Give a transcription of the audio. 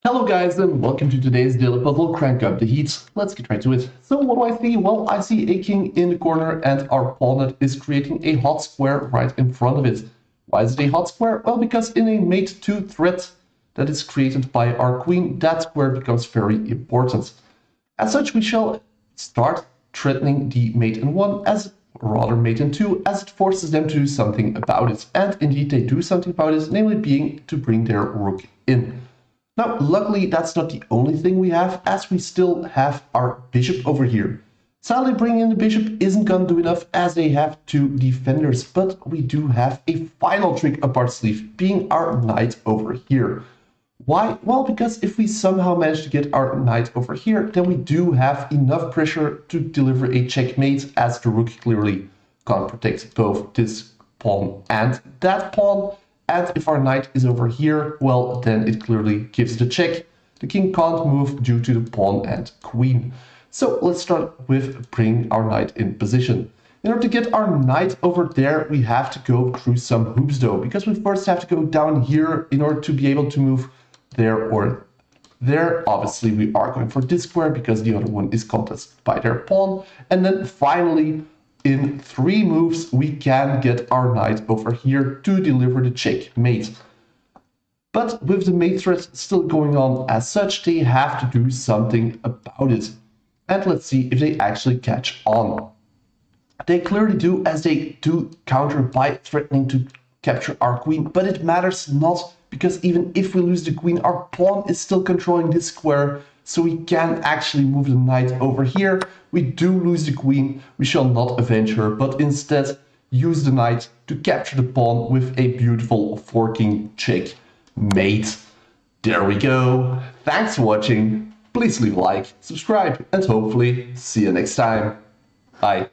Hello guys and welcome to today's daily puzzle. Crank up the heat. Let's get right to it. So what do I see? Well, I see a king in the corner and our pawn is creating a hot square right in front of it. Why is it a hot square? Well, because in a mate 2 threat that is created by our queen, that square becomes very important. As such, we shall start threatening the mate in 1 as rather mate in 2, as it forces them to do something about it. And indeed they do something about it, namely being to bring their rook in. Now, luckily, that's not the only thing we have, as we still have our bishop over here. Sadly, bringing in the bishop isn't going to do enough, as they have 2 defenders, but we do have a final trick up our sleeve, being our knight over here. Why? Well, because if we somehow manage to get our knight over here, then we do have enough pressure to deliver a checkmate, as the rook clearly can't protect both this pawn and that pawn. And if our knight is over here, well, then it clearly gives the check. The king can't move due to the pawn and queen. So let's start with bringing our knight in position. In order to get our knight over there, we have to go through some hoops though, because we first have to go down here in order to be able to move there or there. Obviously, we are going for this square because the other one is contested by their pawn. And then finally, in 3 moves, we can get our knight over here to deliver the checkmate. But with the mate threat still going on as such, they have to do something about it. And let's see if they actually catch on. They clearly do, as they do counter by threatening to capture our queen, but it matters not, because even if we lose the queen, our pawn is still controlling this square, so we can actually move the knight over here. We do lose the queen, we shall not avenge her, but instead use the knight to capture the pawn with a beautiful forking checkmate. There we go. Thanks for watching. Please leave a like, subscribe, and hopefully see you next time. Bye.